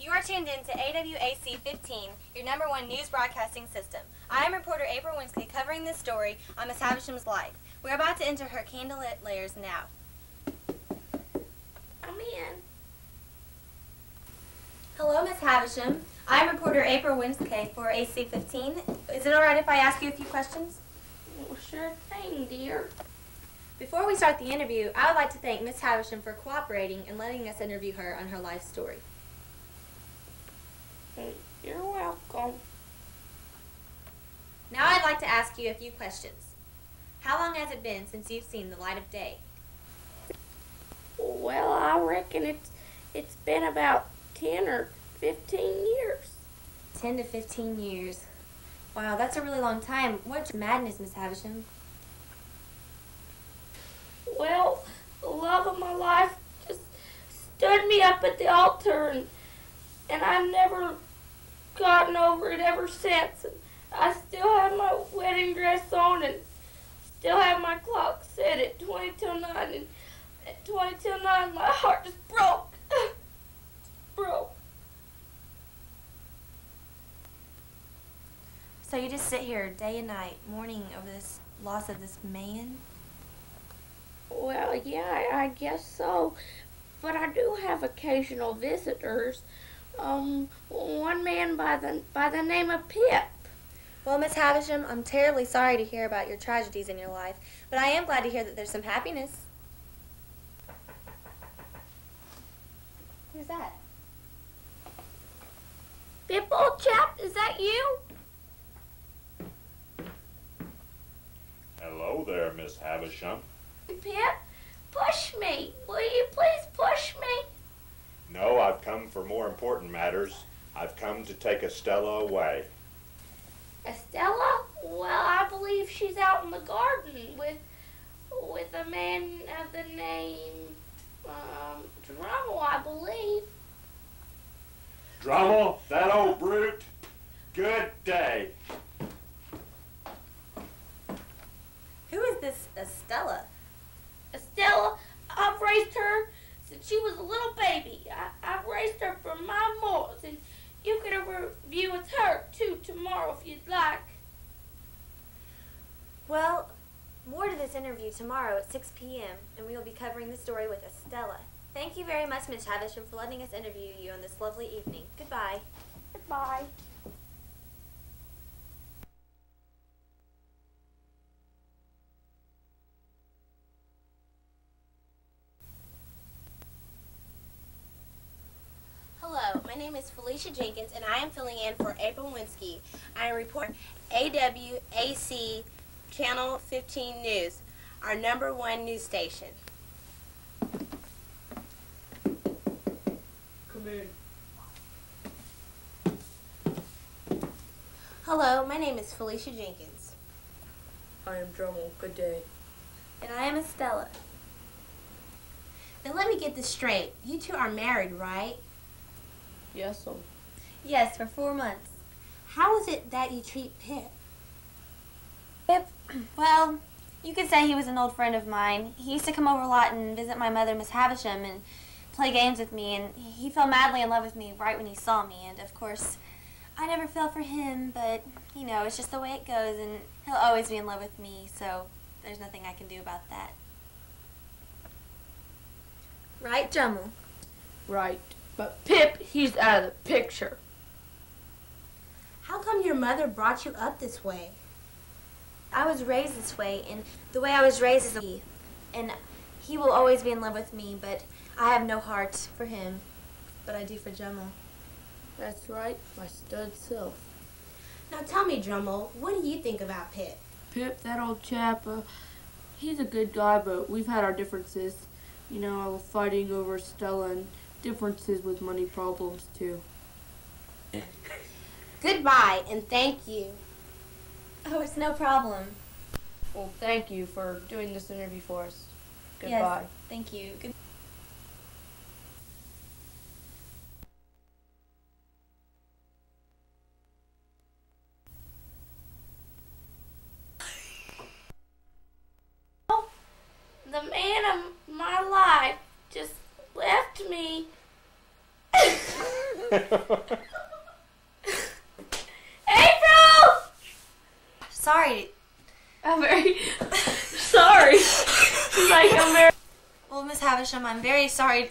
You are tuned in to AWAC 15, your number one news broadcasting system. I am reporter April Winsky covering this story on Miss Havisham's life. We're about to enter her candlelit layers now. I'm in. Hello, Miss Havisham. I'm reporter April Winsky for AC 15. Is it all right if I ask you a few questions? Well, sure thing, dear. Before we start the interview, I would like to thank Miss Havisham for cooperating and letting us interview her on her life story. You're welcome. Now I'd like to ask you a few questions. How long has it been since you've seen the light of day? Well, I reckon it's been about 10 or 15 years. 10 to 15 years. Wow, that's a really long time. What's your madness, Miss Havisham? Well, the love of my life just stood me up at the altar, and I've never gotten over it ever since. And I still have my wedding dress on and still have my clock set at 20 till 9. And at 20 till 9, my heart just broke. Broke. So you just sit here day and night, mourning over this loss of this man? Well, yeah, I guess so. But I do have occasional visitors. One man by the name of Pip. Well, Miss Havisham, I'm terribly sorry to hear about your tragedies in your life, but I am glad to hear that there's some happiness. Who's that? Pip, old chap, is that you? Hello there, Miss Havisham. Pip, push me. Will you please push me? No, I've come for more important matters. I've come to take Estella away. Estella? Well, I believe she's out in the garden with a man of the name, Drummel, I believe. Drummel, that old brute. Good day. Who is this Estella? Estella, I've raised her since she was a little baby. I've raised her for my morals, and you can have a review with her, too, tomorrow if you'd like. Well, more to this interview tomorrow at 6 p.m., and we will be covering the story with Estella. Thank you very much, Miss Havisham, for letting us interview you on this lovely evening. Goodbye. Goodbye. Hello, my name is Felicia Jenkins, and I am filling in for April Winsky. I am reporting AWAC Channel 15 News, our number one news station. Come in. Hello, my name is Felicia Jenkins. I am Drummel. Good day. And I am Estella. Now let me get this straight. You two are married, right? Yes, Yes, for 4 months. How is it that you treat Pip? Pip, well, you could say he was an old friend of mine. He used to come over a lot and visit my mother, Miss Havisham, and play games with me, and he fell madly in love with me right when he saw me, and of course, I never fell for him, but, you know, it's just the way it goes, and he'll always be in love with me, so there's nothing I can do about that. Right, Drummel? Right. But Pip, he's out of the picture. How come your mother brought you up this way? I was raised this way, and the way I was raised is and he will always be in love with me, but I have no heart for him, but I do for Drummel. That's right, my stud self. Now tell me, Drummel, what do you think about Pip? Pip, that old chap, he's a good guy, but we've had our differences. You know, fighting over Stella and differences with money problems, too. Goodbye, and thank you. Oh, it's no problem. Well, thank you for doing this interview for us. Goodbye. Yes, thank you. Good. The man of my life just left me. April! Sorry. I'm very sorry. She's like, I'm very... Well, Miss Havisham, I'm very sorry.